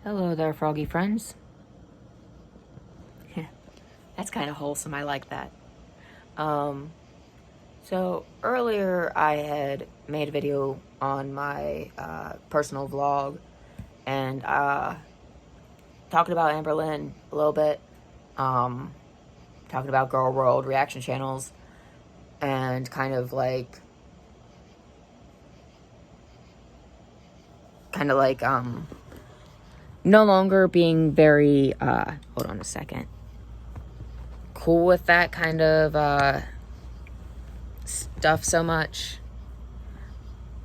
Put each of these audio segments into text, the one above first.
Hello there, froggy friends. That's kind of wholesome. I like that. So earlier I had made a video on my personal vlog and talking about Amberlynn a little bit, talking about Girl World reaction channels, and kind of like no longer being very hold on a second, cool with that kind of stuff so much.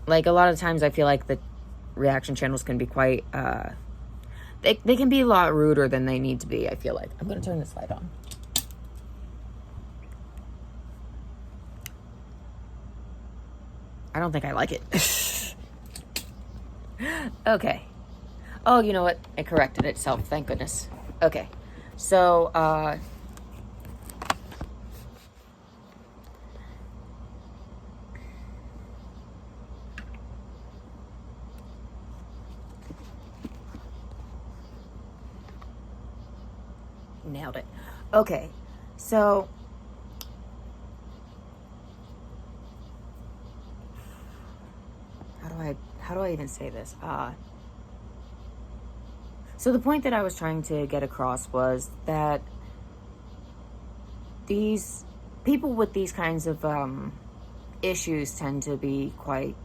Like, a lot of times I feel like the reaction channels can be quite they can be a lot ruder than they need to be. I feel like I'm gonna turn this light on. I don't think I like it. Okay. Oh, you know what? It corrected itself. Thank goodness. Okay. So, nailed it. Okay. So, how do I even say this? So the point that I was trying to get across was that these people with these kinds of issues tend to be quite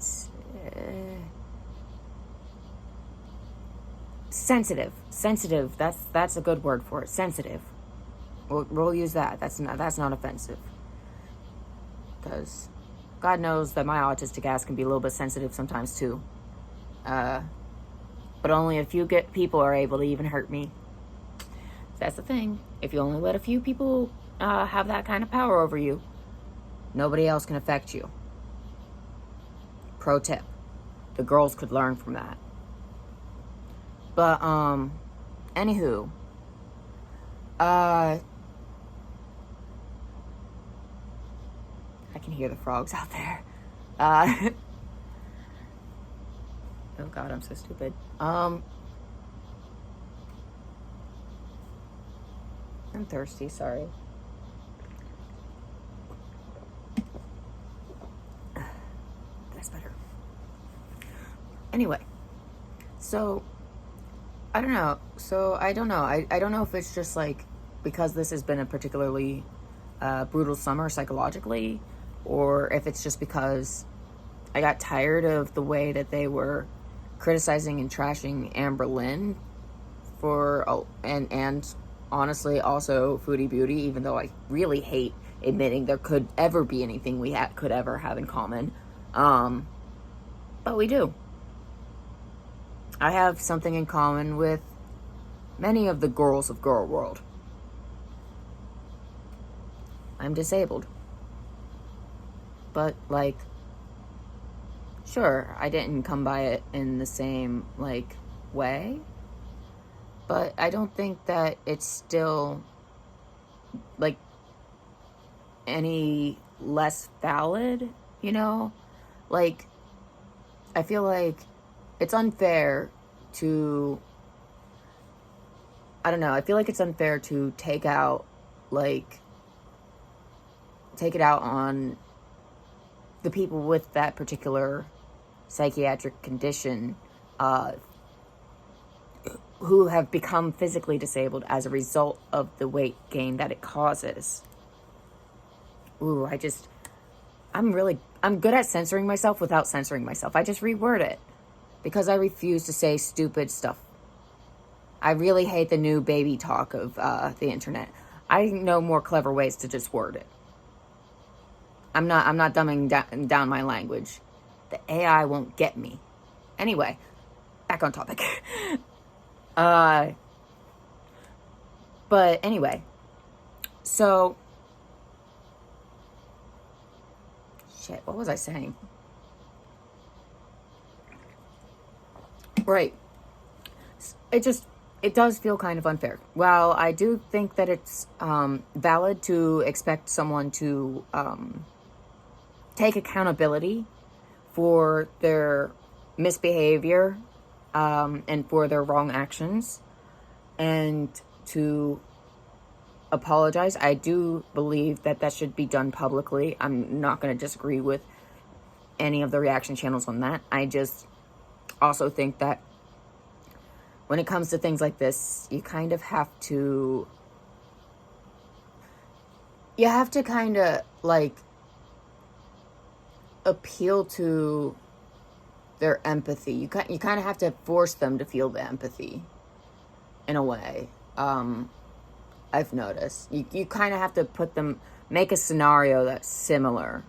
sensitive. That's a good word for it. Sensitive. We'll use that. That's not offensive, because God knows that my autistic ass can be a little bit sensitive sometimes too. But only a few people are able to even hurt me. That's the thing. If you only let a few people have that kind of power over you, nobody else can affect you. Pro tip. The girls could learn from that. But, anywho. I can hear the frogs out there. Oh God, I'm so stupid. I'm thirsty, sorry. That's better. Anyway, so I don't know. I don't know if it's just like because this has been a particularly brutal summer psychologically, or if it's just because I got tired of the way that they were criticizing and trashing Amberlynn for, and honestly also Foodie Beauty, even though I really hate admitting there could ever be anything we could ever have in common. But we do. I have something in common with many of the girls of Girl World. I'm disabled. But, like, sure, I didn't come by it in the same, like, way. But I don't think that it's still, like, any less valid, you know? Like, I feel like it's unfair to, I don't know, I feel like it's unfair to take it out on the people with that particular psychiatric condition, who have become physically disabled as a result of the weight gain that it causes. Ooh, I'm good at censoring myself without censoring myself. I just reword it because I refuse to say stupid stuff. I really hate the new baby talk of the internet. I know more clever ways to just word it. I'm not dumbing down my language. The AI won't get me. Anyway, back on topic. But anyway, so shit, what was I saying? Right. It does feel kind of unfair. Well, I do think that it's valid to expect someone to take accountability for their misbehavior and for their wrong actions, and to apologize. I do believe that that should be done publicly. I'm not going to disagree with any of the reaction channels on that. I just also think that when it comes to things like this, you kind of have to, kind of like appeal to their empathy. You kind of have to force them to feel the empathy in a way. I've noticed you kind of have to make a scenario that's similar,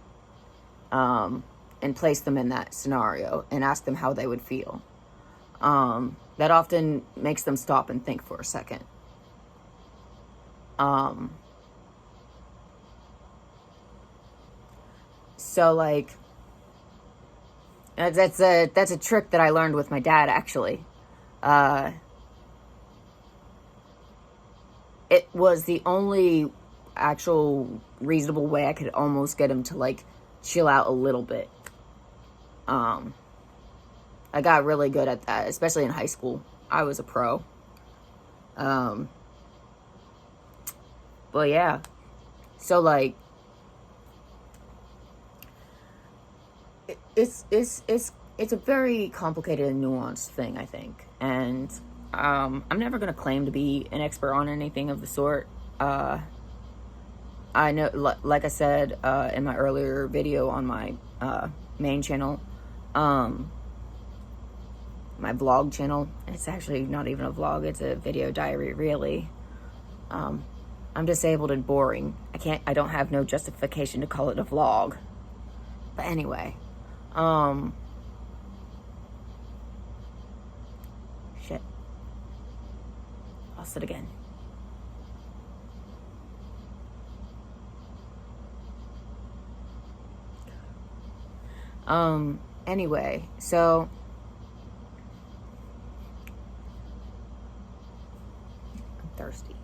and place them in that scenario and ask them how they would feel. That often makes them stop and think for a second. So like, that's a trick that I learned with my dad, actually. It was the only actual reasonable way I could almost get him to like chill out a little bit. I got really good at that, especially in high school. I was a pro. But yeah. So like, it's a very complicated and nuanced thing, I think. And I'm never going to claim to be an expert on anything of the sort. I know, like I said in my earlier video on my main channel, my vlog channel. It's actually not even a vlog, it's a video diary, really. I'm disabled and boring. I don't have no justification to call it a vlog. But anyway, shit. Lost it again. Anyway, so I'm thirsty.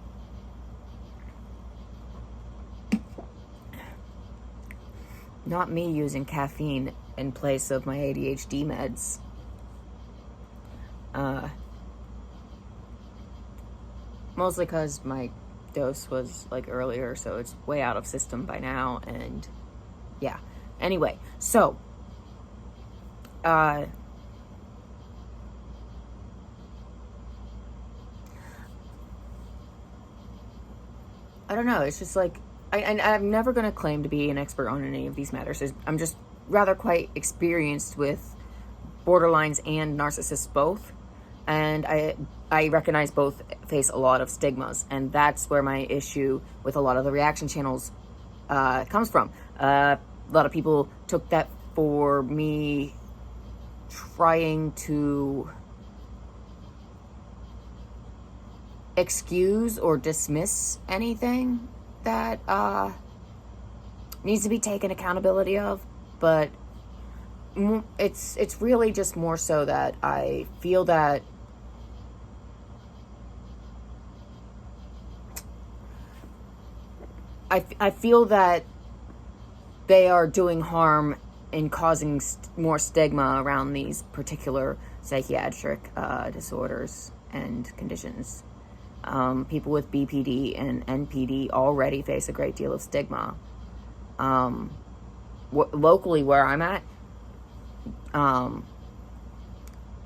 Not me using caffeine in place of my ADHD meds. Mostly because my dose was like earlier, so it's way out of system by now, and yeah. Anyway, so I don't know, it's just like, I'm never going to claim to be an expert on any of these matters. I'm just rather quite experienced with borderlines and narcissists both, and I recognize both face a lot of stigmas, and that's where my issue with a lot of the reaction channels comes from. A lot of people took that for me trying to excuse or dismiss anything that needs to be taken accountability of, but it's really just more so that I feel that I feel that they are doing harm in causing more stigma around these particular psychiatric disorders and conditions. People with BPD and NPD already face a great deal of stigma. Locally where I'm at,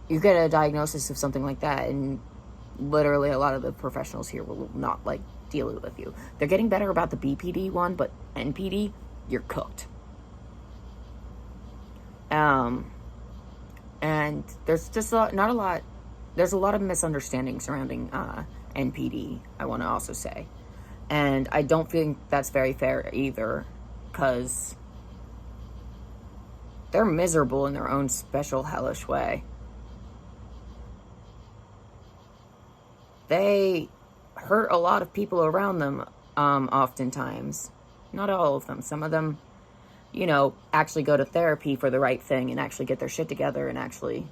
you get a diagnosis of something like that, and literally a lot of the professionals here will not like deal with you. They're getting better about the BPD one, but NPD, you're cooked. And there's just there's a lot of misunderstanding surrounding NPD, I want to also say. And I don't think that's very fair either, because they're miserable in their own special hellish way. They hurt a lot of people around them, oftentimes. Not all of them. Some of them, actually go to therapy for the right thing and actually get their shit together and actually,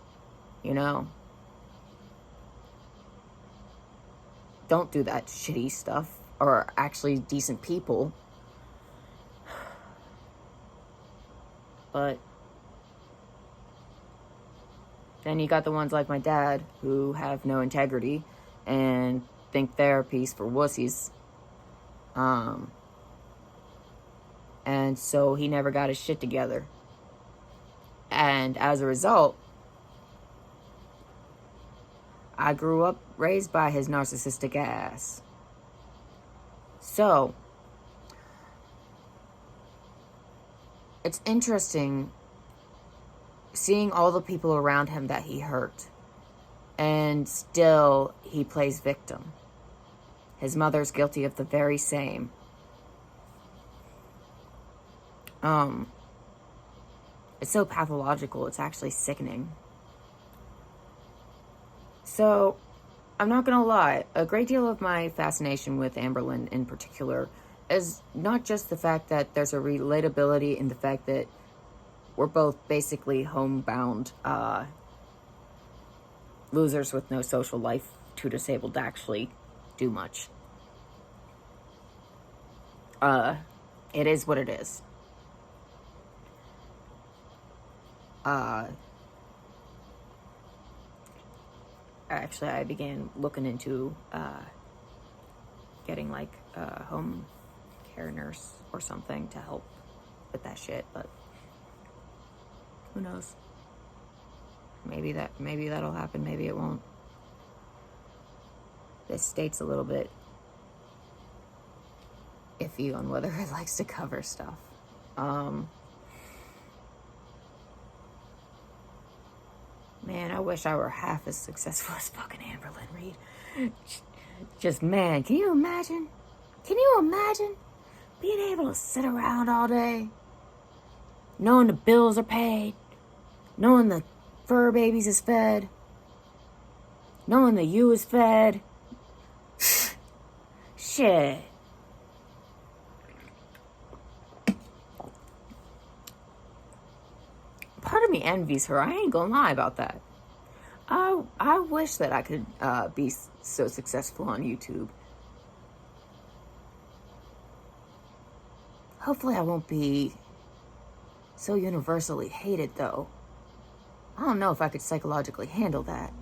don't do that shitty stuff, or are actually decent people. But Then you got the ones like my dad who have no integrity and think therapy's for wussies. And so he never got his shit together. And as a result, I grew up raised by his narcissistic ass. So, it's interesting seeing all the people around him that he hurt. And still, he plays victim. His mother's guilty of the very same. It's so pathological, it's actually sickening. So, I'm not gonna lie, a great deal of my fascination with Amberlynn in particular is not just the fact that there's a relatability in the fact that we're both basically homebound losers with no social life, too disabled to actually do much. It is what it is. Actually, I began looking into getting like a home care nurse or something to help with that shit, but who knows? Maybe that'll happen, maybe it won't. This state's a little bit iffy on whether it likes to cover stuff. Man, I wish I were half as successful as fucking Amberlynn Reed. Just, man, can you imagine? Can you imagine being able to sit around all day, knowing the bills are paid, knowing the fur babies is fed, knowing the you is fed? Shit. Part of me envies her. I ain't gonna lie about that. I wish that I could be so successful on YouTube. Hopefully I won't be so universally hated, though. I don't know if I could psychologically handle that.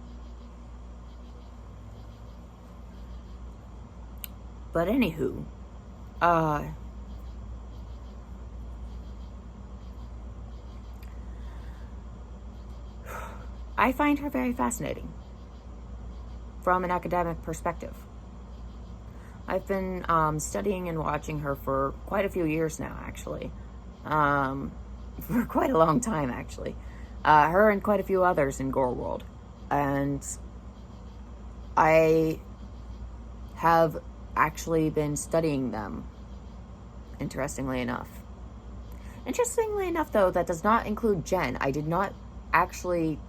But anywho, I find her very fascinating from an academic perspective. I've been studying and watching her for quite a few years now, actually. For quite a long time, actually. Her and quite a few others in Gore World. And I have actually been studying them, interestingly enough. Interestingly enough, though, that does not include Jen. I did not actually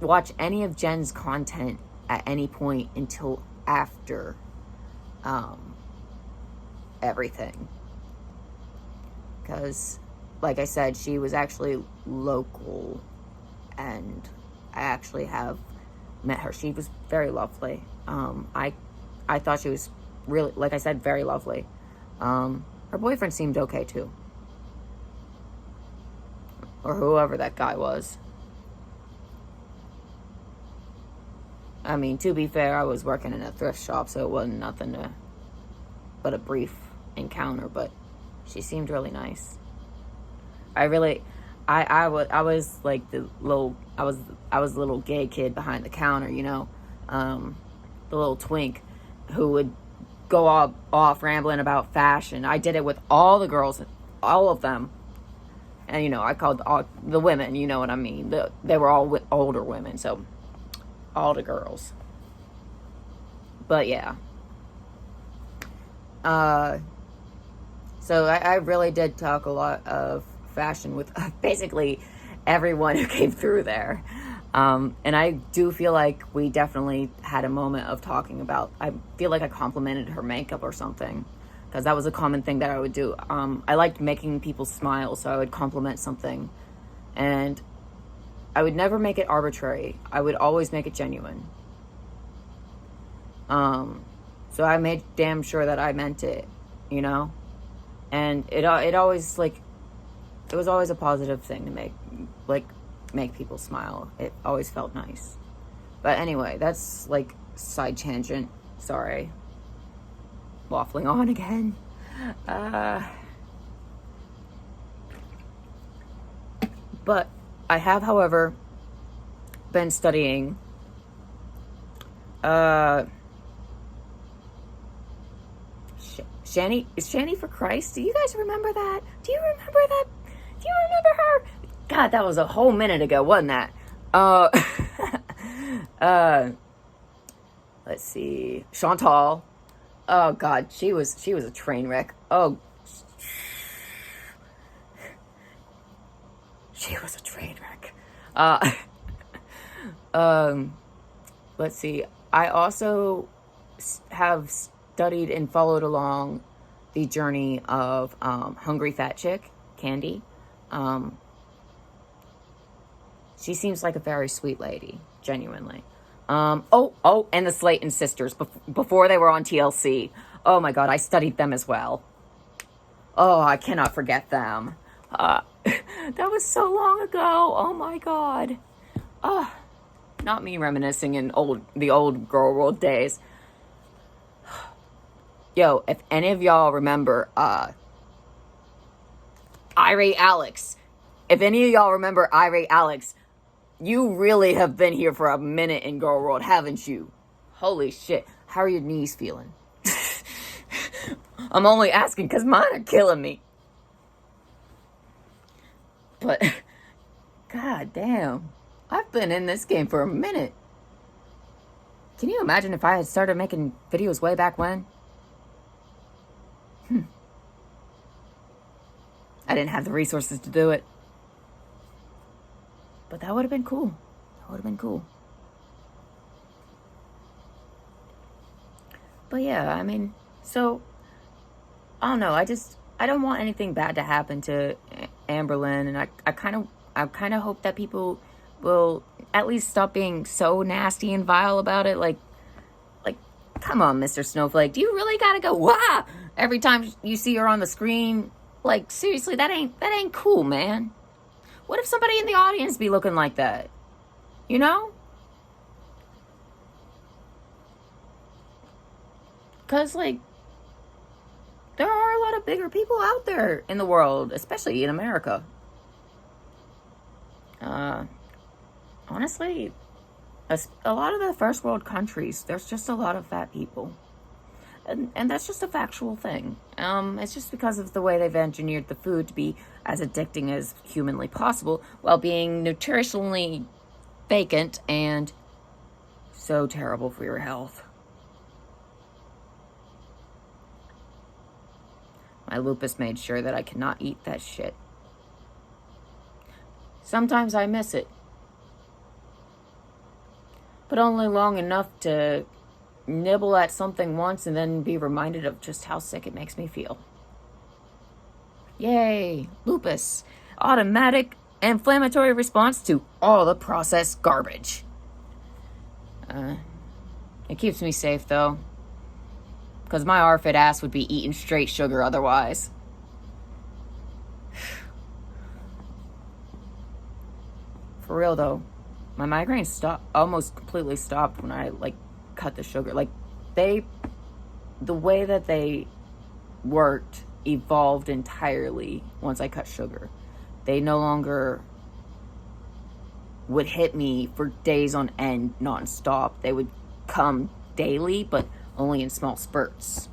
watch any of Jen's content at any point until after everything. Because, like I said, she was actually local, and I actually have met her. She was very lovely. I thought she was really, like I said, very lovely. Her boyfriend seemed okay, too. Or whoever that guy was. I mean, to be fair, I was working in a thrift shop, so it wasn't nothing but a brief encounter, but she seemed really nice. I was like the little gay kid behind the counter, you know, the little twink who would go off rambling about fashion. I did it with all the girls, all of them. And, you know, I called all the women, you know what I mean. They were all older women, so all the girls. But yeah. So I really did talk a lot of fashion with basically everyone who came through there. And I do feel like we definitely had a moment of talking about, I feel like I complimented her makeup or something, because that was a common thing that I would do. I liked making people smile, so I would compliment something. And I would never make it arbitrary. I would always make it genuine. So I made damn sure that I meant it, you know? And it always, like, it was always a positive thing to make make people smile. It always felt nice. But anyway, that's like side tangent. Sorry. Waffling on again. But I have, however, been studying Shani for Christ. Do you guys remember that? Do you remember that? Do you remember her? God, that was a whole minute ago, wasn't that? Let's see. Chantal. Oh God, she was a train wreck. Oh, she was a train wreck. Let's see. I also have studied and followed along the journey of Hungry Fat Chick, Candy. She seems like a very sweet lady, genuinely. And the Slayton sisters, before they were on TLC. Oh my God, I studied them as well. Oh, I cannot forget them. That was so long ago. Oh my God. Not me reminiscing in the old Girl World days. Yo, if any of y'all remember Irate Alex. If any of y'all remember Irate Alex, you really have been here for a minute in Girl World, haven't you? Holy shit. How are your knees feeling? I'm only asking because mine are killing me. But, god damn. I've been in this game for a minute. Can you imagine if I had started making videos way back when? I didn't have the resources to do it. But that would have been cool. That would have been cool. But yeah, I mean, so, I don't know. I don't want anything bad to happen to Amberlynn. And I kind of hope that people will at least stop being so nasty and vile about it. Like, come on, Mr. Snowflake. Do you really gotta go, wah, every time you see her on the screen? Like, seriously, that ain't cool, man. What if somebody in the audience be looking like that? You know? Because, like, there are a lot of bigger people out there in the world, especially in America. Honestly, a lot of the first world countries, there's just a lot of fat people. And that's just a factual thing. It's just because of the way they've engineered the food to be as addicting as humanly possible while being nutritionally vacant and so terrible for your health. My lupus made sure that I cannot eat that shit. Sometimes I miss it. But only long enough to nibble at something once and then be reminded of just how sick it makes me feel. Yay, lupus. Automatic inflammatory response to all the processed garbage. It keeps me safe though. Because my RFID ass would be eating straight sugar otherwise. For real though, my migraines almost completely stopped when I cut the sugar. Like, the way that they worked evolved entirely once I cut sugar. They no longer would hit me for days on end nonstop. They would come daily, but only in small spurts.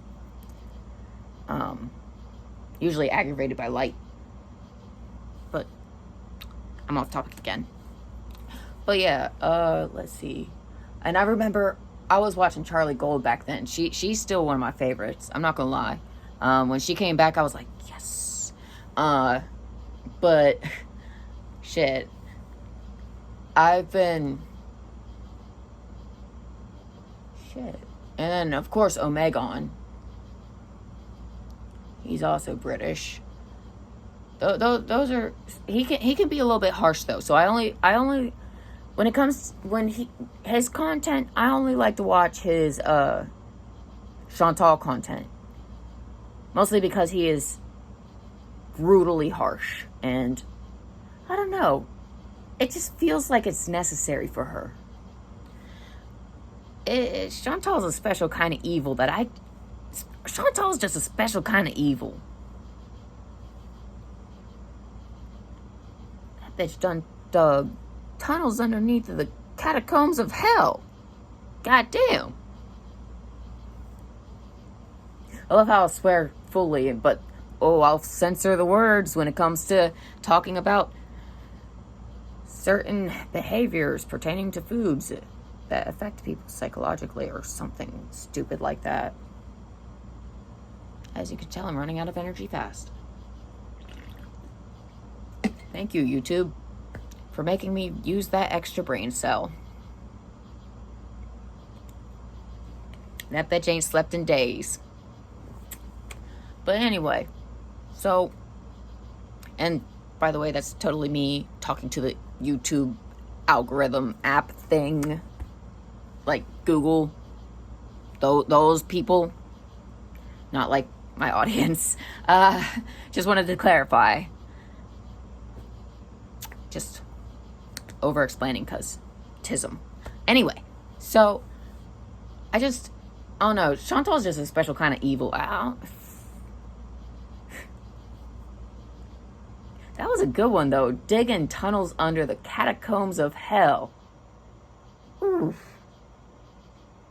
Usually aggravated by light. But I'm off topic again. But yeah, let's see. And I remember I was watching Charlie Gold back then. She's still one of my favorites. I'm not gonna lie. When she came back, I was like, yes. But shit, I've been shit. And then of course Omegon. He's also British. Those are he can be a little bit harsh though. So I only his content, I only like to watch his Chantal content. Mostly because he is brutally harsh. And I don't know. it just feels like it's necessary for her. Chantal's a special kind of evil Chantal's just a special kind of evil. That bitch done dug tunnels underneath the catacombs of hell. Goddamn. I love how I'll swear fully, but I'll censor the words when it comes to talking about certain behaviors pertaining to foods that affect people psychologically or something stupid like that. As you can tell, I'm running out of energy fast. Thank you, YouTube, for making me use that extra brain cell. That bitch ain't slept in days. But anyway, so, and by the way, that's totally me talking to the YouTube algorithm app thing, like Google, those people, not like my audience. Just wanted to clarify. Just over-explaining because tism. Anyway, so I don't know. Chantal's just a special kind of evil. That was a good one, though. Digging tunnels under the catacombs of hell. Oof.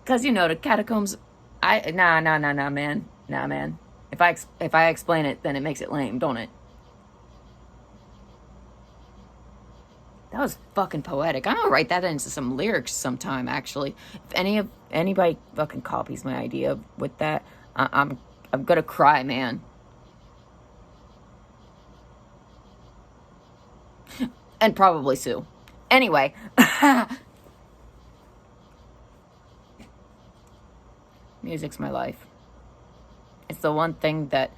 Because, the catacombs... Nah, man. Nah, man. If I explain it, then it makes it lame, don't it? That was fucking poetic. I'm gonna write that into some lyrics sometime, actually. If anybody fucking copies my idea with that, I'm gonna cry, man. And probably sue. Anyway. Music's my life. It's the one thing that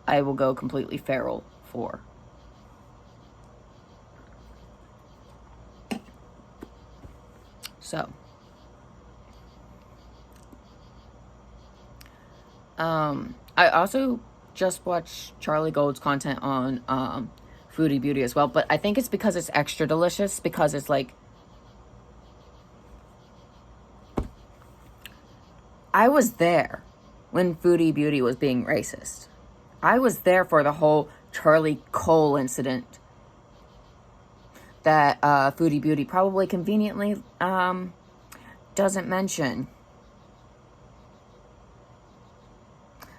I will go completely feral for. So, I also just watched Charlie Gold's content on Foodie Beauty as well, but I think it's because it's extra delicious, because it's like, I was there when Foodie Beauty was being racist. I was there for the whole Charlie Cole incident that Foodie Beauty probably conveniently doesn't mention.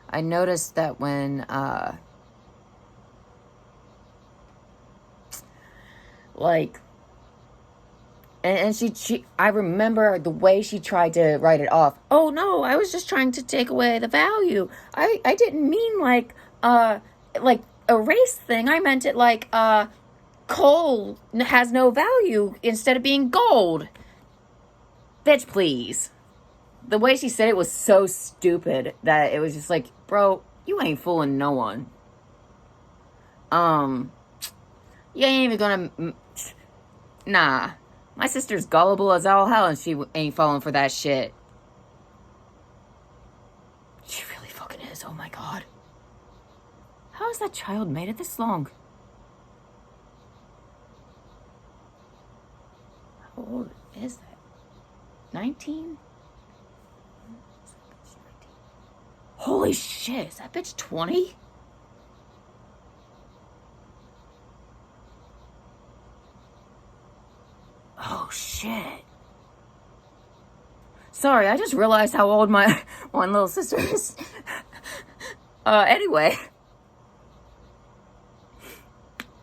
I noticed that when and she I remember the way she tried to write it off. Oh no, I was just trying to take away the value. I didn't mean like a race thing. I meant it like coal has no value instead of being gold. Bitch, please. The way she said it was so stupid that it was just like, bro, you ain't fooling no one. You ain't even gonna... Nah. My sister's gullible as all hell and she ain't falling for that shit. She really fucking is. Oh my god. How has that child made it this long? How old is that? 19? Holy shit, is that bitch 20? Oh shit. Sorry, I just realized how old my one little sister is. Anyway.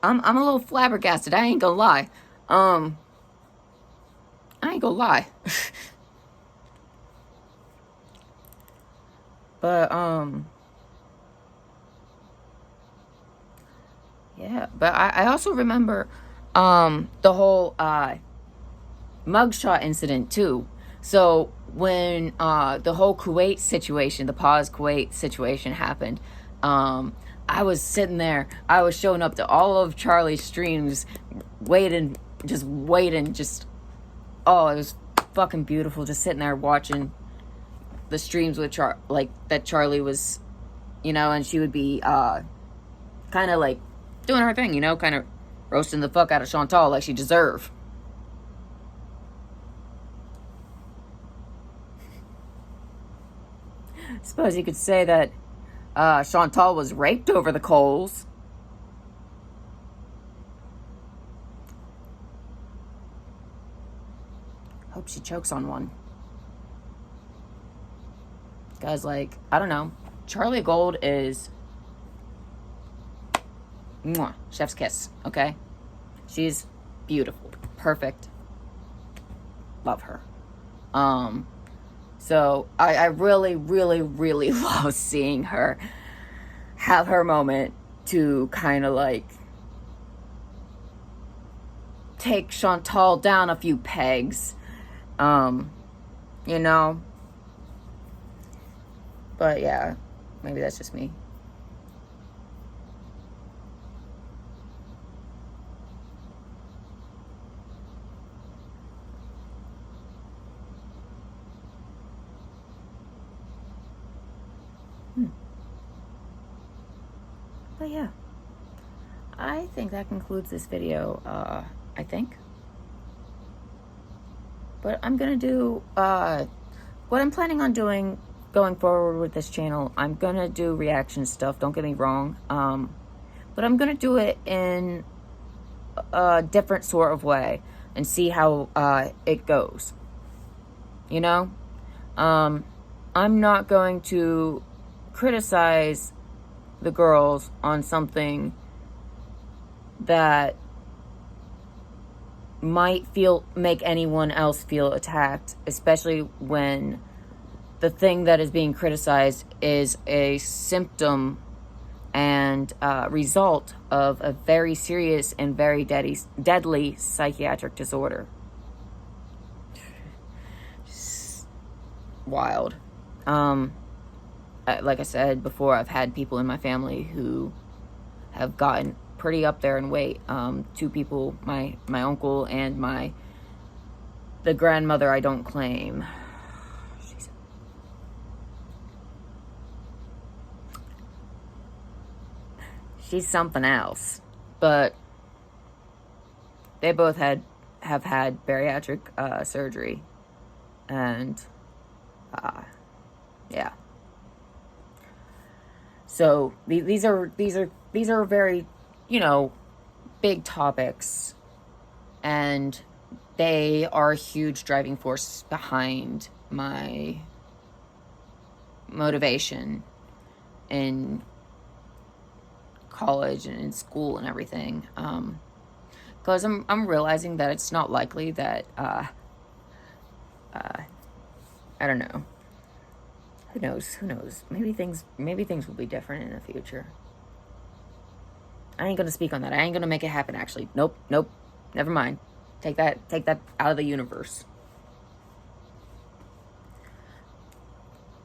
I'm a little flabbergasted, I ain't gonna lie. I ain't gonna lie. But, yeah, but I also remember, the whole, mugshot incident, too. So, when, the whole Kuwait situation, the Pause Kuwait situation happened, I was sitting there, I was showing up to all of Charlie's streams, waiting, oh, it was fucking beautiful, just sitting there watching the streams with that Charlie was, and she would be kind of like doing her thing, kind of roasting the fuck out of Chantal like she deserved. Suppose you could say that Chantal was raped over the coals. Hope she chokes on one. Guys, like, I don't know. Charlie Gold is mwah, chef's kiss, okay? She's beautiful, perfect. Love her. So I really, really, really love seeing her have her moment to kind of like take Chantal down a few pegs, you know? But yeah, maybe that's just me. But yeah, I think that concludes this video, I think. But I'm gonna do, what I'm planning on doing going forward with this channel, I'm gonna do reaction stuff, don't get me wrong, but I'm gonna do it in a different sort of way and see how it goes, you know? I'm not going to criticize the girls on something that might make anyone else feel attacked, especially when the thing that is being criticized is a symptom and result of a very serious and very deadly psychiatric disorder. Just wild. Like I said before, I've had people in my family who have gotten pretty up there in weight. 2 people, my uncle and the grandmother I don't claim. She's something else. But they both have had bariatric surgery. And yeah. So these are very, you know, big topics, and they are a huge driving force behind my motivation in college and in school and everything. Because I'm realizing that it's not likely that I don't know. Who knows? Maybe things will be different in the future. I ain't gonna speak on that. I ain't gonna make it happen, actually. Nope. Never mind. Take that out of the universe.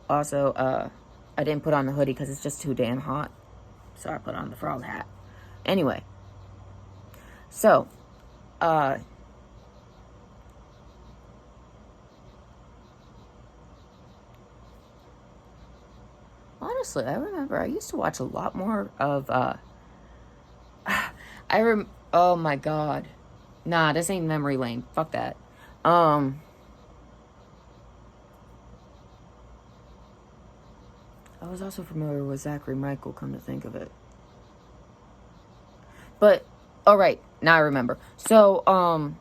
Also, I didn't put on the hoodie because it's just too damn hot. So I put on the frog hat. Anyway. So, honestly, I remember I used to watch a lot more of, oh my god. Nah, this ain't memory lane. Fuck that. I was also familiar with Zachary Michael, come to think of it. But, alright, now I remember. So I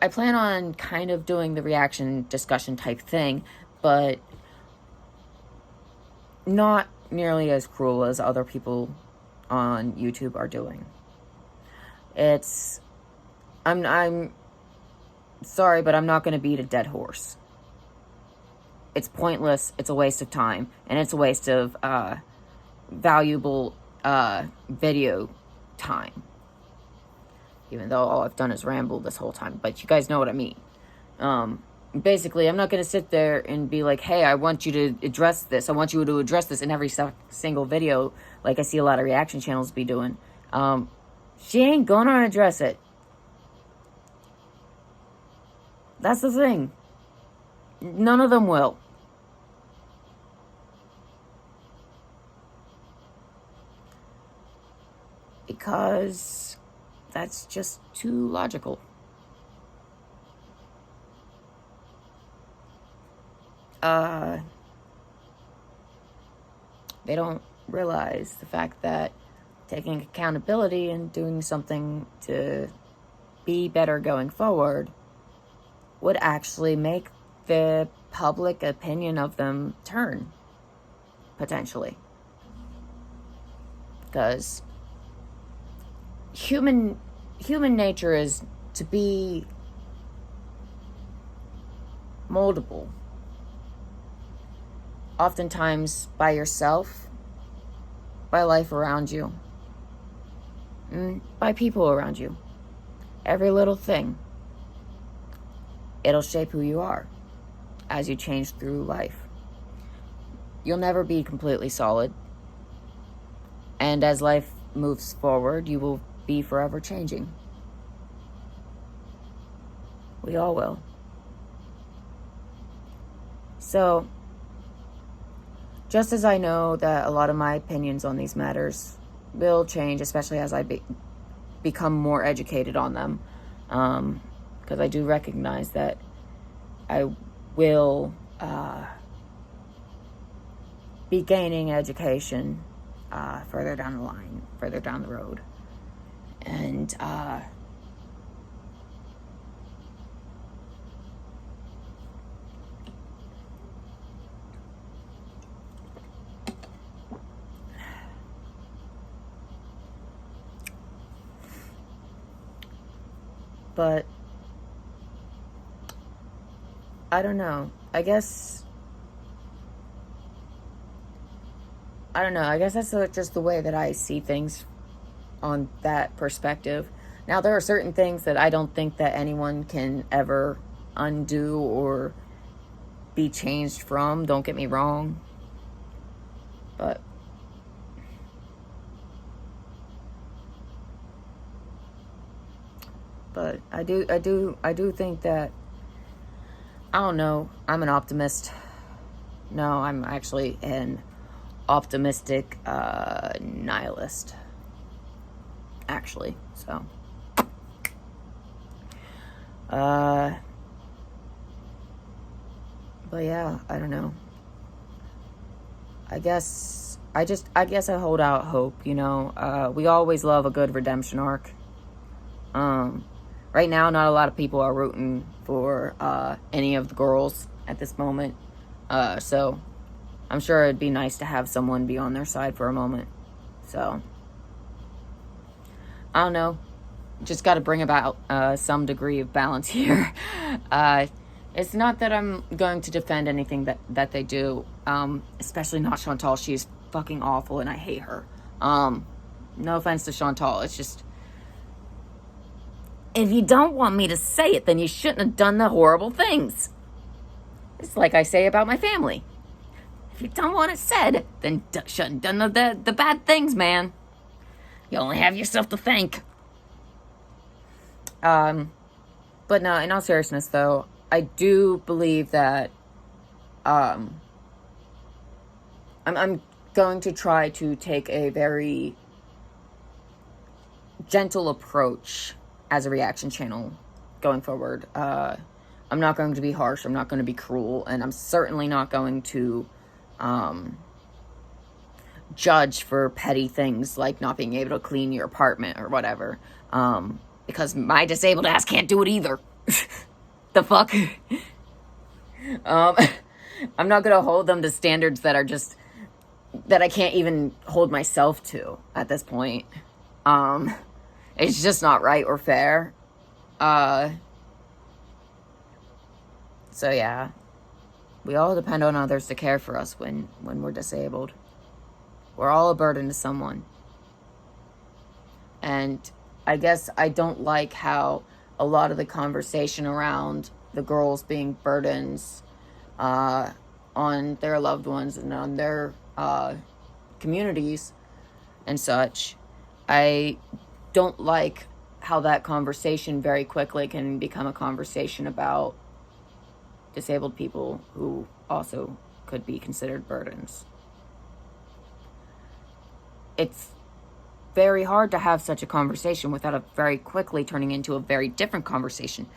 plan on kind of doing the reaction discussion type thing, but not nearly as cruel as other people on YouTube are doing. I'm sorry, but I'm not going to beat a dead horse. It's pointless, it's a waste of time, and it's a waste of valuable video time. Even though all I've done is ramble this whole time, but you guys know what I mean. Basically, I'm not going to sit there and be like, hey, I want you to address this. I want you to address this in every single video, like I see a lot of reaction channels be doing. She ain't going to address it. That's the thing. None of them will. because that's just too logical. They don't realize the fact that taking accountability and doing something to be better going forward would actually make the public opinion of them turn, potentially. Because human nature is to be moldable. Oftentimes by yourself, by life around you, and by people around you. Every little thing. It'll shape who you are as you change through life. You'll never be completely solid. And as life moves forward, you will be forever changing. We all will. So, just as I know that a lot of my opinions on these matters will change, especially as I become more educated on them, because I do recognize that I will be gaining education further down the line, further down the road. And but I don't know. I guess that's just the way that I see things on that perspective. Now, there are certain things that I don't think that anyone can ever undo or be changed from. Don't get me wrong. But I do think that, I don't know, I'm an optimist. No, I'm actually an optimistic nihilist. Actually, so. But yeah, I don't know. I guess I hold out hope, you know. We always love a good redemption arc. Right now, not a lot of people are rooting for any of the girls at this moment. So I'm sure it'd be nice to have someone be on their side for a moment. So I don't know. Just got to bring about some degree of balance here. It's not that I'm going to defend anything that they do, especially not Chantal. She's fucking awful and I hate her. No offense to Chantal. It's just, if you don't want me to say it, then you shouldn't have done the horrible things. It's like I say about my family. If you don't want it said, then shouldn't have done the bad things, man. You only have yourself to thank. But no, in all seriousness, though, I do believe that I'm going to try to take a very gentle approach as a reaction channel going forward. I'm not going to be harsh, I'm not going to be cruel, and I'm certainly not going to judge for petty things like not being able to clean your apartment or whatever. Because my disabled ass can't do it either. The fuck? I'm not gonna hold them to standards that are just, that I can't even hold myself to at this point. It's just not right or fair. So yeah, we all depend on others to care for us when we're disabled. We're all a burden to someone. And I guess I don't like how a lot of the conversation around the girls being burdens on their loved ones and on their communities and such. I don't like how that conversation very quickly can become a conversation about disabled people who also could be considered burdens. It's very hard to have such a conversation without it very quickly turning into a very different conversation,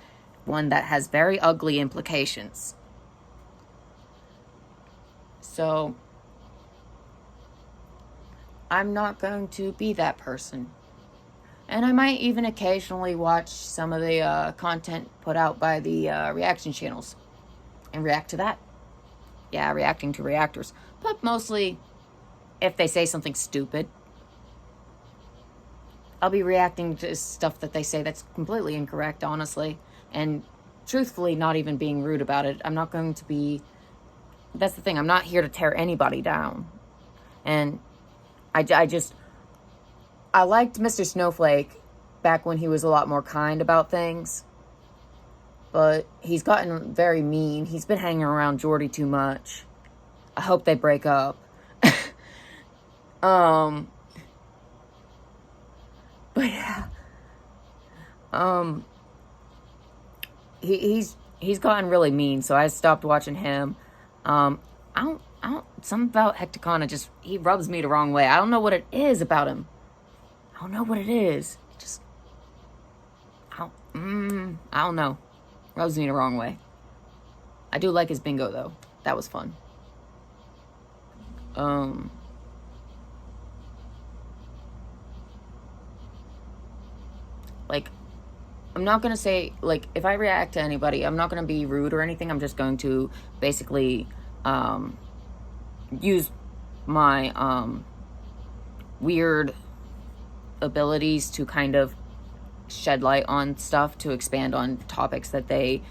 one that has very ugly implications. So I'm not going to be that person. And I might even occasionally watch some of the content put out by the reaction channels and react to that. Yeah, reacting to reactors. But mostly, if they say something stupid, I'll be reacting to stuff that they say that's completely incorrect, honestly. And truthfully, not even being rude about it. I'm not going to be... That's the thing. I'm not here to tear anybody down. And I liked Mr. Snowflake back when he was a lot more kind about things. But he's gotten very mean. He's been hanging around Jordy too much. I hope they break up. But yeah. He's gotten really mean, so I stopped watching him. I don't, something about Hecticana just, he rubs me the wrong way. I don't know what it is about him. I don't know what it is. Just, I don't know. Rubs me the wrong way. I do like his bingo, though. That was fun. Like, I'm not going to say, like, if I react to anybody, I'm not going to be rude or anything. I'm just going to basically use my weird abilities to kind of shed light on stuff, to expand on topics that they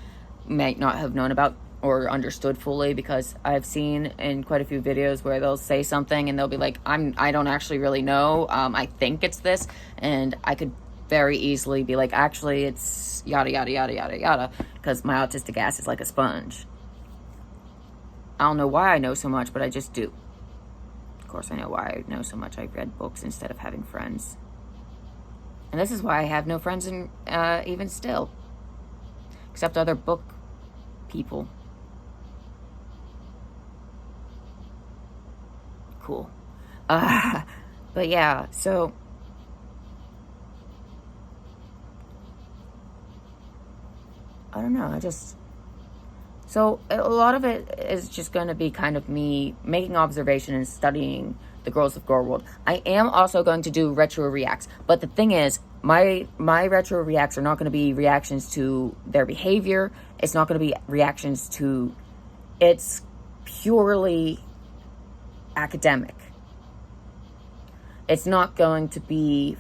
might not have known about or understood fully, because I've seen in quite a few videos where they'll say something and they'll be like, I don't actually really know, I think it's this, and I could very easily be like, actually it's yada yada yada yada yada, because my autistic ass is like a sponge. I don't know why I know so much, but I just do. Of course I know why I know so much. I read books instead of having friends. And this is why I have no friends in, even still. Except other book people. Cool. But yeah, so... I don't know, so a lot of it is just going to be kind of me making observation and studying the girls of Gore World. I am also going to do retro reacts, but the thing is, my retro reacts are not going to be reactions to their behavior. It's not going to be reactions to... It's purely academic. It's not going to be...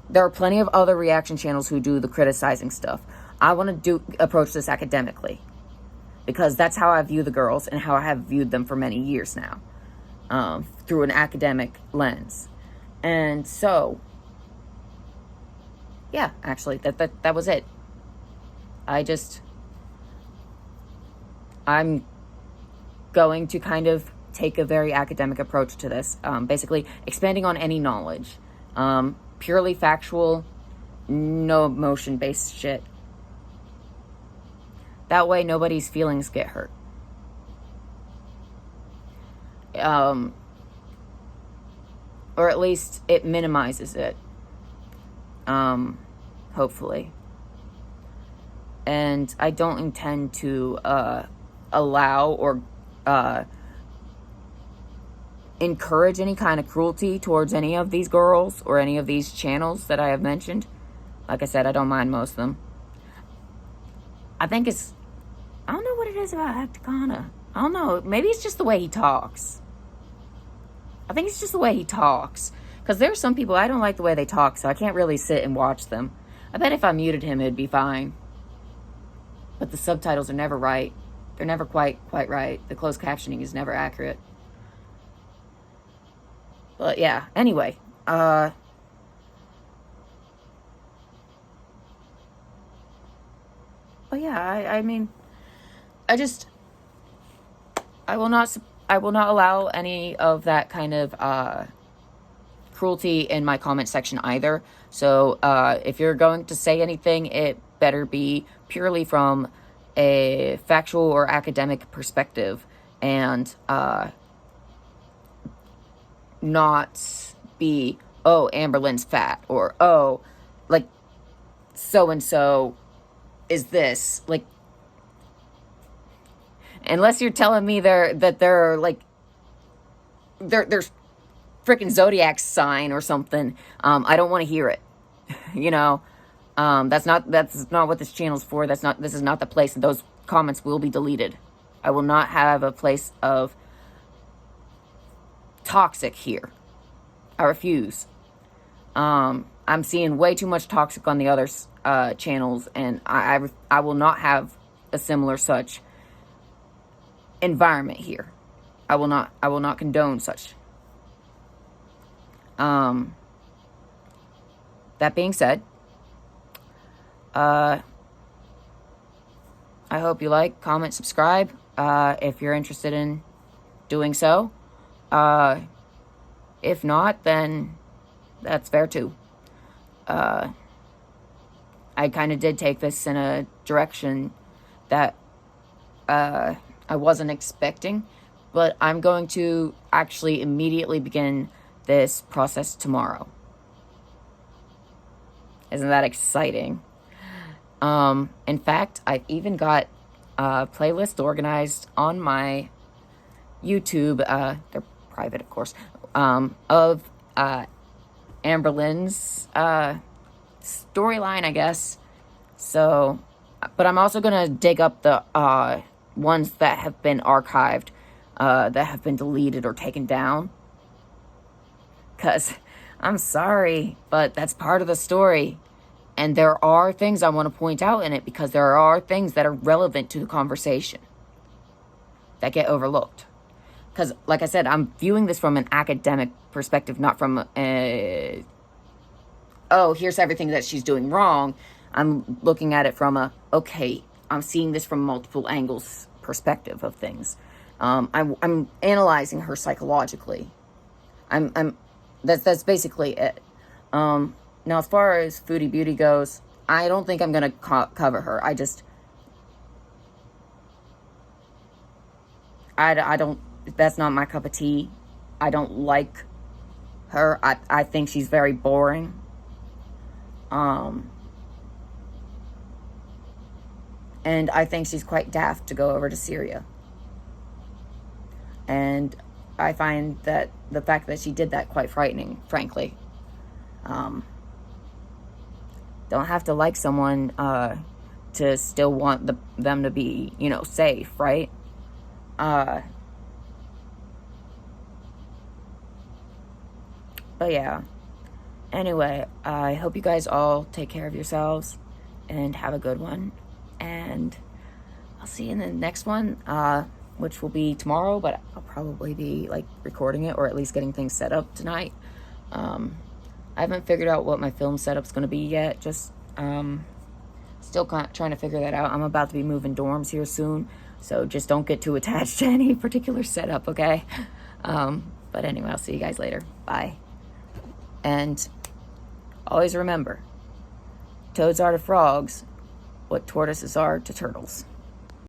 There are plenty of other reaction channels who do the criticizing stuff. I want to approach this academically, because that's how I view the girls and how I have viewed them for many years now, through an academic lens. And so, yeah, actually, that was it. I'm going to kind of take a very academic approach to this, basically expanding on any knowledge, purely factual, no emotion-based shit. That way, nobody's feelings get hurt. Or at least it minimizes it. Hopefully. And I don't intend to allow or encourage any kind of cruelty towards any of these girls or any of these channels that I have mentioned. Like I said, I don't mind most of them. I think it's... I don't know what it is about Hecticana. I don't know. Maybe it's just the way he talks. I think it's just the way he talks. Because there's some people, I don't like the way they talk, so I can't really sit and watch them. I bet if I muted him, it'd be fine. But the subtitles are never right. They're never quite right. The closed captioning is never accurate. But yeah, anyway. But yeah, I mean... I will not allow any of that kind of cruelty in my comment section either. So if you're going to say anything, it better be purely from a factual or academic perspective, and not be oh, Amberlynn's fat, or, oh, like, so-and-so is this. Like, unless you're telling me they're freaking zodiac sign or something, I don't want to hear it. You know, that's not what this channel's for. This is not the place. Those comments will be deleted. I will not have a place of toxic here. I refuse. I'm seeing way too much toxic on the other channels, and I will not have a similar such environment here. I will not condone such. That being said, I hope you like, comment, subscribe, if you're interested in doing so. If not, then that's fair too. I kind of did take this in a direction that I wasn't expecting, but I'm going to actually immediately begin this process tomorrow. Isn't that exciting? In fact, I've even got a playlist organized on my YouTube, they're private, of course, of Amberlynn's storyline, I guess. So, but I'm also going to dig up the ones that have been archived, that have been deleted or taken down. Because, I'm sorry, but that's part of the story. And there are things I want to point out in it, because there are things that are relevant to the conversation that get overlooked. Because, like I said, I'm viewing this from an academic perspective, not from a, oh, here's everything that she's doing wrong. I'm looking at it from a, okay, I'm seeing this from multiple angles perspective of things. I'm analyzing her psychologically. That's basically it. Now, as far as Foodie Beauty goes, I don't think I'm going to cover her. I don't, that's not my cup of tea. I don't like her. I think she's very boring. And I think she's quite daft to go over to Syria. And I find that the fact that she did that quite frightening, frankly. Don't have to like someone to still want them to be, you know, safe, right? But yeah. Anyway, I hope you guys all take care of yourselves and have a good one. And I'll see you in the next one, which will be tomorrow, but I'll probably be like recording it, or at least getting things set up tonight. I haven't figured out what my film setup's going to be yet. Just still trying to figure that out. I'm about to be moving dorms here soon, so just don't get too attached to any particular setup, okay? But anyway, I'll see you guys later. Bye. And always remember, toads are to frogs what tortoises are to turtles.